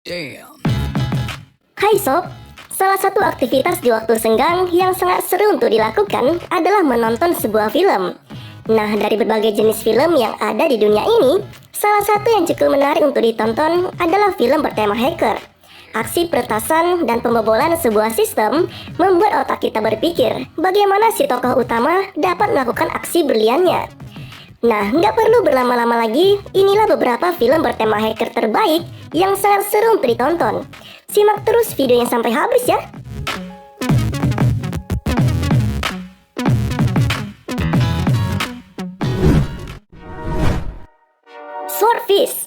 Damn. Hai Sob, salah satu aktivitas di waktu senggang yang sangat seru untuk dilakukan adalah menonton sebuah film. Nah, dari berbagai jenis film yang ada di dunia ini, salah satu yang cukup menarik untuk ditonton adalah film bertema hacker. Aksi peretasan dan pembobolan sebuah sistem membuat otak kita berpikir bagaimana si tokoh utama dapat melakukan aksi briliannya. Nah, nggak perlu berlama-lama lagi, inilah beberapa film bertema hacker terbaik yang sangat seru untuk ditonton. Simak terus videonya sampai habis ya. Swordfish.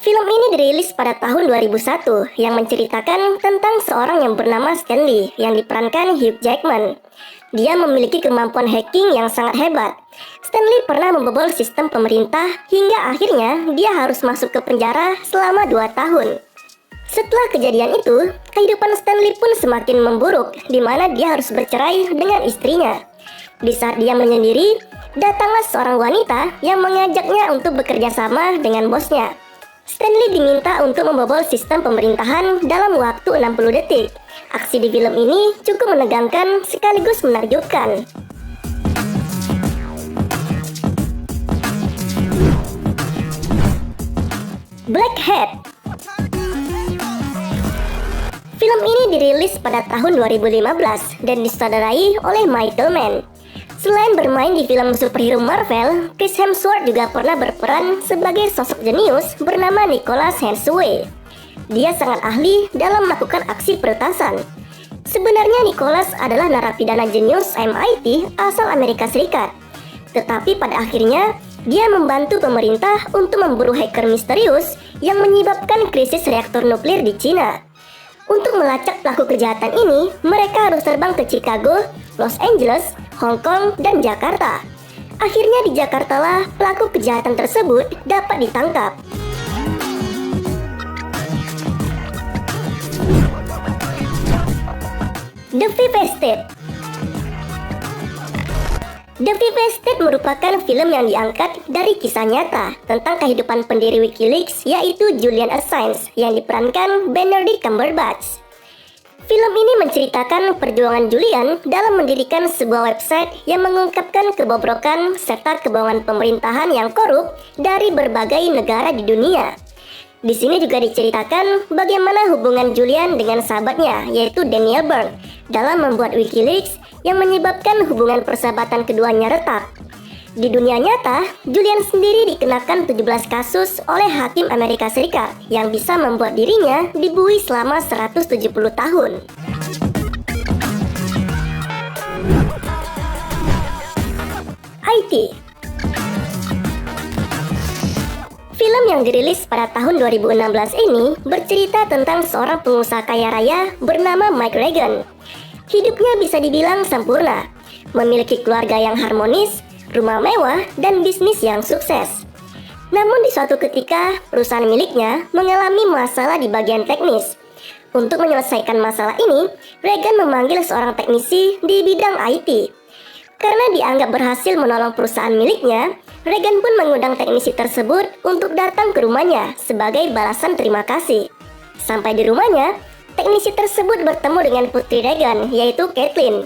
Film ini dirilis pada tahun 2001 yang menceritakan tentang seorang yang bernama Stanley yang diperankan Hugh Jackman. Dia memiliki kemampuan hacking yang sangat hebat. Stanley pernah membobol sistem pemerintah hingga akhirnya dia harus masuk ke penjara selama 2 tahun. Setelah kejadian itu, kehidupan Stanley pun semakin memburuk, di mana dia harus bercerai dengan istrinya. Di saat dia menyendiri, datanglah seorang wanita yang mengajaknya untuk bekerja sama dengan bosnya. Stanley diminta untuk membobol sistem pemerintahan dalam waktu 60 detik. Aksi di film ini cukup menegangkan sekaligus menakjubkan. Black Hat. Film ini dirilis pada tahun 2015 dan disutradarai oleh Michael Mann. Selain bermain di film superhero Marvel, Chris Hemsworth juga pernah berperan sebagai sosok jenius bernama Nicholas Hemsworth. Dia sangat ahli dalam melakukan aksi peretasan. Sebenarnya Nicholas adalah narapidana jenius MIT asal Amerika Serikat. Tetapi pada akhirnya, dia membantu pemerintah untuk memburu hacker misterius yang menyebabkan krisis reaktor nuklir di Cina. Untuk melacak pelaku kejahatan ini, mereka harus terbang ke Chicago, Los Angeles, Hong Kong, dan Jakarta. Akhirnya di Jakarta lah pelaku kejahatan tersebut dapat ditangkap. The Fifth Estate. The Fifth Estate merupakan film yang diangkat dari kisah nyata tentang kehidupan pendiri WikiLeaks, yaitu Julian Assange yang diperankan Benedict Cumberbatch. Film ini menceritakan perjuangan Julian dalam mendirikan sebuah website yang mengungkapkan kebobrokan serta kebohongan pemerintahan yang korup dari berbagai negara di dunia. Di sini juga diceritakan bagaimana hubungan Julian dengan sahabatnya, yaitu Daniel Byrne, dalam membuat WikiLeaks yang menyebabkan hubungan persahabatan keduanya retak. Di dunia nyata, Julian sendiri dikenakan 17 kasus oleh hakim Amerika Serikat yang bisa membuat dirinya dibuai selama 170 tahun. IT. Film yang dirilis pada tahun 2016 ini bercerita tentang seorang pengusaha kaya raya bernama Mike Regan. Hidupnya bisa dibilang sempurna, memiliki keluarga yang harmonis, rumah mewah, dan bisnis yang sukses. Namun di suatu ketika, perusahaan miliknya mengalami masalah di bagian teknis. Untuk menyelesaikan masalah ini, Regan memanggil seorang teknisi di bidang IT. Karena dianggap berhasil menolong perusahaan miliknya, Regan pun mengundang teknisi tersebut untuk datang ke rumahnya sebagai balasan terima kasih. Sampai di rumahnya, teknisi tersebut bertemu dengan putri Regan, yaitu Kathleen.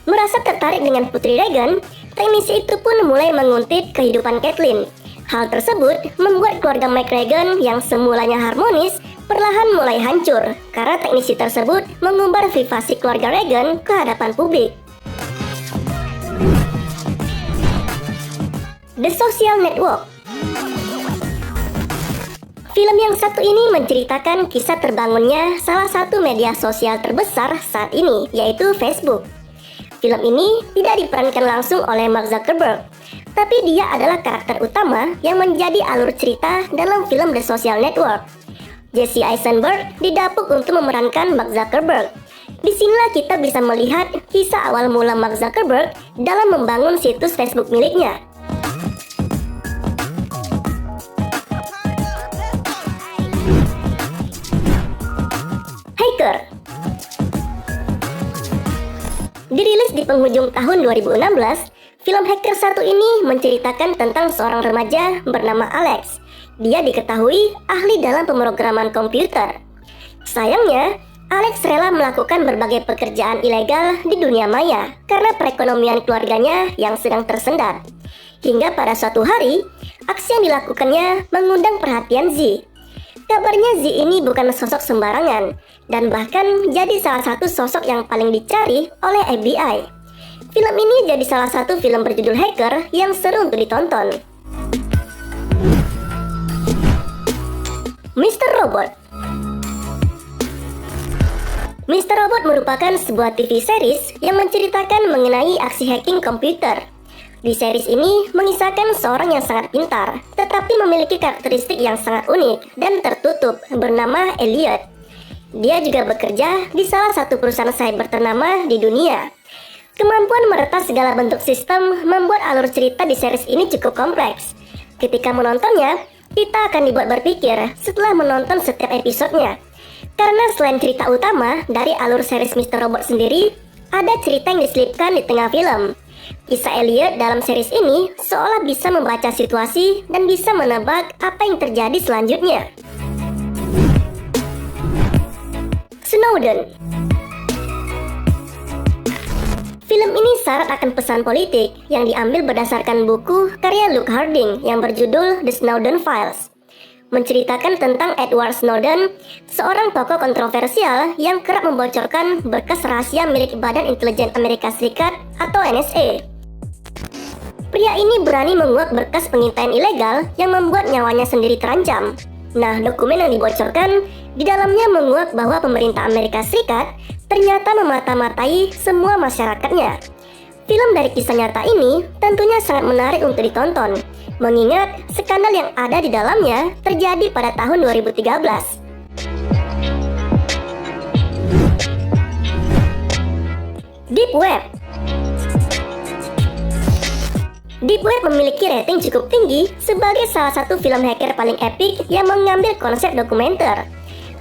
Merasa tertarik dengan putri Regan, teknisi itu pun mulai menguntit kehidupan Kathleen. Hal tersebut membuat keluarga Mike Regan yang semulanya harmonis perlahan mulai hancur karena teknisi tersebut mengumbar privasi keluarga Regan ke hadapan publik. The Social Network. Film yang satu ini menceritakan kisah terbangunnya salah satu media sosial terbesar saat ini, yaitu Facebook. Film ini tidak diperankan langsung oleh Mark Zuckerberg, tapi dia adalah karakter utama yang menjadi alur cerita dalam film The Social Network. Jesse Eisenberg didapuk untuk memerankan Mark Zuckerberg. Disinilah kita bisa melihat kisah awal mula Mark Zuckerberg dalam membangun situs Facebook miliknya. Hacker. Dirilis di penghujung tahun 2016, film Hacker 1 ini menceritakan tentang seorang remaja bernama Alex Dia diketahui ahli dalam pemrograman komputer. Sayangnya, Alex rela melakukan berbagai pekerjaan ilegal di dunia maya karena perekonomian keluarganya yang sedang tersendat. Hingga pada suatu hari, aksi yang dilakukannya mengundang perhatian Z. Kabarnya Z ini bukan sosok sembarangan dan bahkan jadi salah satu sosok yang paling dicari oleh FBI. Film ini jadi salah satu film berjudul Hacker yang seru untuk ditonton. Mr. Robot. Mr. Robot merupakan sebuah TV series yang menceritakan mengenai aksi hacking komputer. Di series ini mengisahkan seorang yang sangat pintar, tetapi memiliki karakteristik yang sangat unik dan tertutup bernama Elliot. Dia juga bekerja di salah satu perusahaan cyber ternama di dunia. Kemampuan meretas segala bentuk sistem membuat alur cerita di series ini cukup kompleks. Ketika menontonnya, kita akan dibuat berpikir setelah menonton setiap episodenya. Karena selain cerita utama dari alur series Mr. Robot sendiri, ada cerita yang diselipkan di tengah film. Kisah Elliot dalam series ini seolah bisa membaca situasi dan bisa menebak apa yang terjadi selanjutnya. Snowden. Film ini syarat akan pesan politik yang diambil berdasarkan buku karya Luke Harding yang berjudul The Snowden Files. Menceritakan tentang Edward Snowden, seorang tokoh kontroversial yang kerap membocorkan berkas rahasia milik Badan Intelijen Amerika Serikat atau NSA. Pria ini berani menguak berkas pengintaian ilegal yang membuat nyawanya sendiri terancam. Nah, dokumen yang dibocorkan di dalamnya menguak bahwa pemerintah Amerika Serikat ternyata memata-matai semua masyarakatnya. Film dari kisah nyata ini tentunya sangat menarik untuk ditonton, mengingat skandal yang ada di dalamnya terjadi pada tahun 2013. Deep Web. Deep Web memiliki rating cukup tinggi sebagai salah satu film hacker paling epik yang mengambil konsep dokumenter.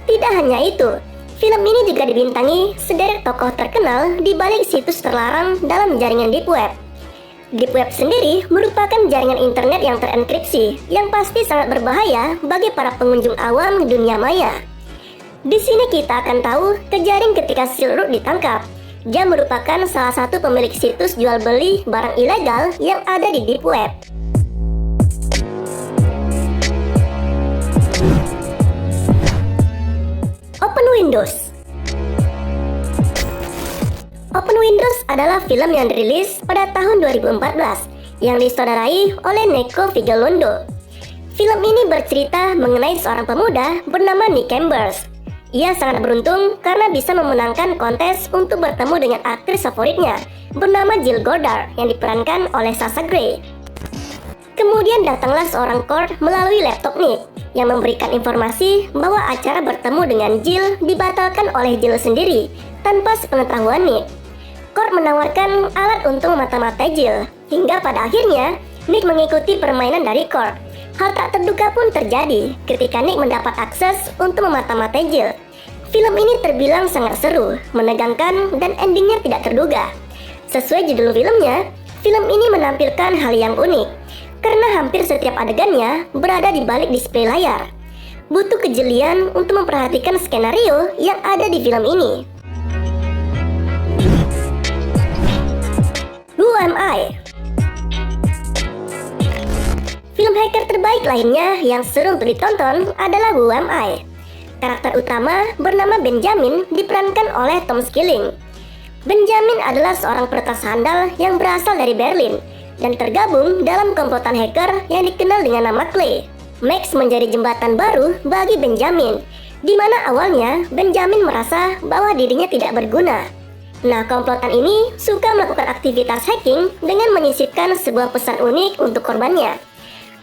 Tidak hanya itu, film ini juga dibintangi sederet tokoh terkenal di balik situs terlarang dalam jaringan Deep Web. Deep Web sendiri merupakan jaringan internet yang terenkripsi, yang pasti sangat berbahaya bagi para pengunjung awam dunia maya. Di sini kita akan tahu kejaring ketika Silk Road ditangkap. Dia merupakan salah satu pemilik situs jual beli barang ilegal yang ada di Deep Web. Open Windows. Open Windows adalah film yang dirilis pada tahun 2014 yang disutradarai oleh Neko Vigalondo. Film ini bercerita mengenai seorang pemuda bernama Nick Chambers. Ia sangat beruntung karena bisa memenangkan kontes untuk bertemu dengan aktris favoritnya bernama Jill Goddard yang diperankan oleh Sasha Grey. Kemudian datanglah seorang Court melalui laptop Nick yang memberikan informasi bahwa acara bertemu dengan Jill dibatalkan oleh Jill sendiri tanpa sepengetahuan Nick. Court menawarkan alat untuk memata-matai Jill, hingga pada akhirnya Nick mengikuti permainan dari Court. Hal tak terduga pun terjadi ketika Nick mendapat akses untuk memata-matai Jill. Film ini terbilang sangat seru, menegangkan, dan endingnya tidak terduga. Sesuai judul filmnya, film ini menampilkan hal yang unik, karena hampir setiap adegannya berada di balik display layar. Butuh kejelian untuk memperhatikan skenario yang ada di film ini. Who Am I? Film hacker terbaik lainnya yang seru untuk ditonton adalah Who Am I? Karakter utama bernama Benjamin diperankan oleh Tom Skilling. Benjamin adalah seorang peretas handal yang berasal dari Berlin dan tergabung dalam komplotan hacker yang dikenal dengan nama Clay. Max menjadi jembatan baru bagi Benjamin, di mana awalnya Benjamin merasa bahwa dirinya tidak berguna. Nah, komplotan ini suka melakukan aktivitas hacking dengan menyisipkan sebuah pesan unik untuk korbannya.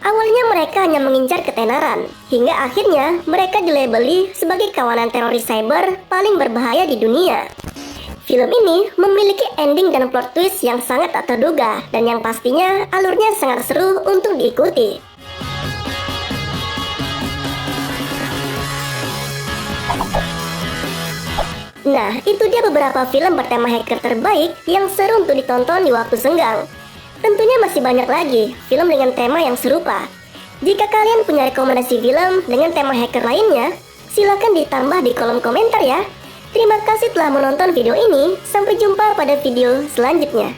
Awalnya mereka hanya mengincar ketenaran, hingga akhirnya mereka dilabeli sebagai kawanan teroris cyber paling berbahaya di dunia. Film ini memiliki ending dan plot twist yang sangat tak terduga, dan yang pastinya alurnya sangat seru untuk diikuti. Nah, itu dia beberapa film bertema hacker terbaik yang seru untuk ditonton di waktu senggang. Tentunya masih banyak lagi film dengan tema yang serupa. Jika kalian punya rekomendasi film dengan tema hacker lainnya, silakan ditambah di kolom komentar ya. Terima kasih telah menonton video ini, sampai jumpa pada video selanjutnya.